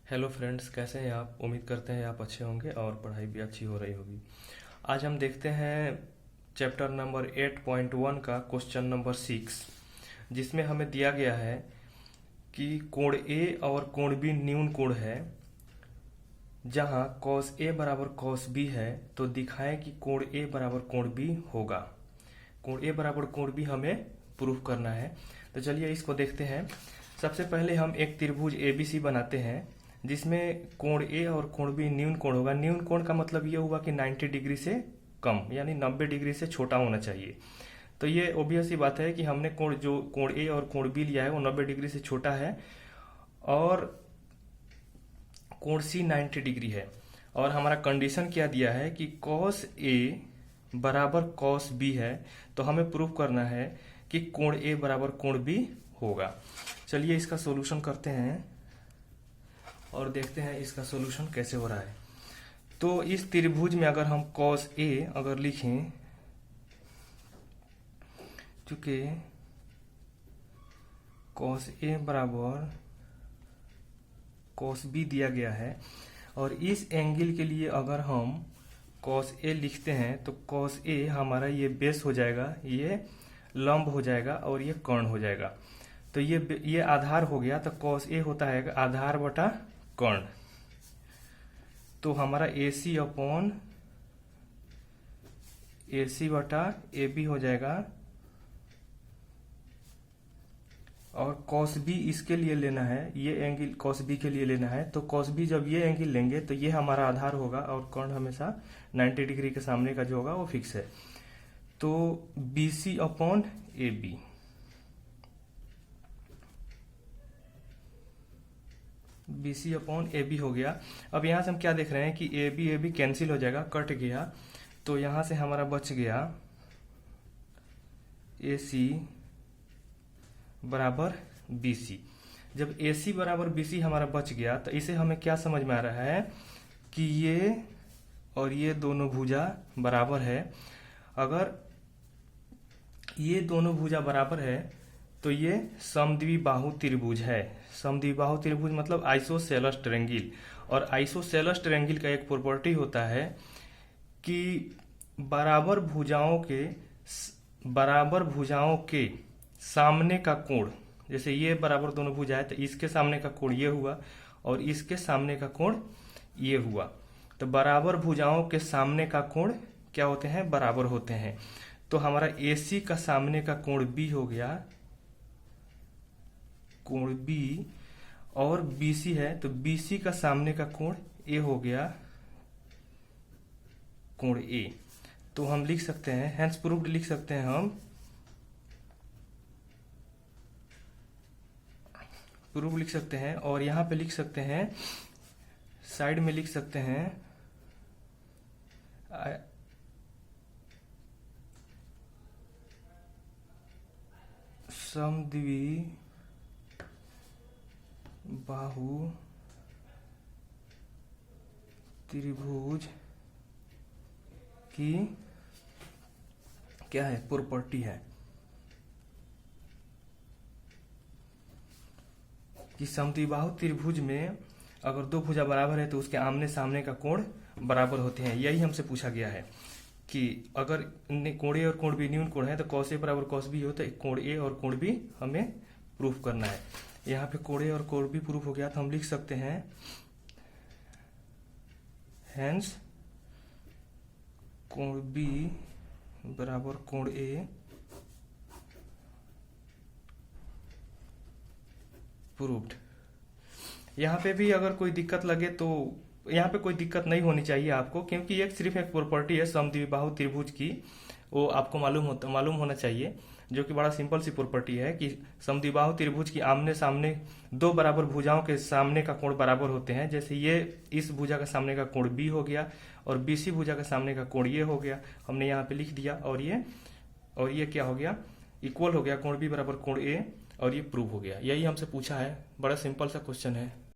Hello friends, कैसे हैं आप। उम्मीद करते हैं आप अच्छे होंगे और पढ़ाई भी अच्छी हो रही होगी। आज हम देखते हैं चैप्टर नंबर 8.1 का क्वेश्चन नंबर 6, जिसमें हमें दिया गया है कि कोण ए और कोण बी न्यून कोण है। जहां cos ए बराबर cos बी है तो दिखाएं कि कोण ए बराबर कोण बी होगा। कोण ए बराबर कोण बी हमें प्रूफ करना है। तो चलिए इसको देखते हैं। सबसे पहले हम एक त्रिभुज एबीसी बनाते हैं, जिसमें कोण ए और कोण बी न्यून कोण होगा। न्यून कोण का मतलब ये हुआ कि 90 डिग्री से कम, यानी 90 डिग्री से छोटा होना चाहिए। तो ये ऑब्वियस सी बात है कि हमने कोण ए और कोण बी लिया है वो 90 डिग्री से छोटा है, और कोण सी 90 डिग्री है। और हमारा कंडीशन क्या दिया है कि cos ए बराबर cos बी है, तो हमें प्रूफ करना है कि कोण ए बराबर कोण बी होगा। चलिए इसका सॉल्यूशन करते हैं और देखते हैं इसका सॉल्यूशन कैसे हो रहा है। तो इस त्रिभुज में अगर हम cos ए अगर लिखें, चूंकि cos ए बराबर cos बी दिया गया है, और इस एंगल के लिए अगर हम cos ए लिखते हैं तो cos ए हमारा ये बेस हो जाएगा, ये लंब हो जाएगा और ये कर्ण हो जाएगा। तो ये आधार हो गया, तो cos ए होता है आधार बटा कर्ण। तो हमारा AC अपॉन AC बटा AB हो जाएगा, और cos b इसके लिए लेना है, ये एंगल cos b के लिए लेना है। तो cos b जब ये एंगल लेंगे तो ये हमारा आधार होगा, और कर्ण हमेशा 90 डिग्री के सामने का जो होगा वो फिक्स है। तो BC upon AB, BC upon AB हो गया। अब यहाँ से हम क्या देख रहे हैं कि AB कैंसिल हो जाएगा, कट गया। तो यहाँ से हमारा बच गया AC बराबर BC। जब AC बराबर BC हमारा बच गया तो इसे हमें क्या समझ में आ रहा है कि ये और ये दोनों भुजा बराबर है। अगर ये दोनों भुजा बराबर है तो ये समद्विबाहु त्रिभुज है। समद्विबाहु त्रिभुज मतलब आइसोसेलेस ट्रायंगल। और आइसोसेलेस ट्रायंगल का एक प्रॉपर्टी होता है कि बराबर भुजाओं के सामने का कोण, जैसे ये बराबर दोनों भुजा है तो इसके सामने का कोण ये हुआ और इसके सामने का कोण ये हुआ। तो बराबर भुजाओं के सामने का कोण क्या होते हैं, बराबर होते हैं। तो हमारा AC का सामने का कोण B हो गया, कोण B, और BC है तो BC का सामने का कोण A हो गया, कोण A। तो हम लिख सकते हैं, हेंस प्रूव्ड लिख सकते हैं, हम प्रूफ लिख सकते हैं। और यहाँ पे लिख सकते हैं, साइड में लिख सकते हैं समद्विबाहु त्रिभुज की क्या है, प्रॉपर्टी है कि समद्विबाहु त्रिभुज में अगर दो भुजा बराबर है तो उसके आमने सामने का कोण बराबर होते हैं। यही हमसे पूछा गया है कि अगर कोण ए और कोण बी न्यून कोण है तो cos ए बराबर cos बी हो, तो कोण ए और कोण बी हमें प्रूफ करना है। यहाँ पे कोण ए और कोण बी प्रूफ हो गया, तो हम लिख सकते हैं हेंस कोण बी बराबर कोण ए प्रूव्ड। यहाँ पे भी अगर कोई दिक्कत लगे तो यहाँ पे कोई दिक्कत नहीं होनी चाहिए आपको, क्योंकि ये सिर्फ एक प्रॉपर्टी है समद्विबाहु त्रिभुज की, वो आपको मालूम होना चाहिए, जो कि बड़ा सिंपल सी प्रॉपर्टी है कि समद्विबाहु त्रिभुज की आमने सामने दो बराबर भुजाओं के सामने का कोण बराबर होते हैं। जैसे ये इस भुजा का सामने का कोण B हो गया और BC भुजा का सामने का कोण ये हो गया, हमने यहाँ पे लिख दिया। और ये क्या हो गया, इक्वल हो गया, कोण B बराबर कोण A, और ये प्रूव हो गया। यही हमसे पूछा है, बड़ा सिंपल सा क्वेश्चन है।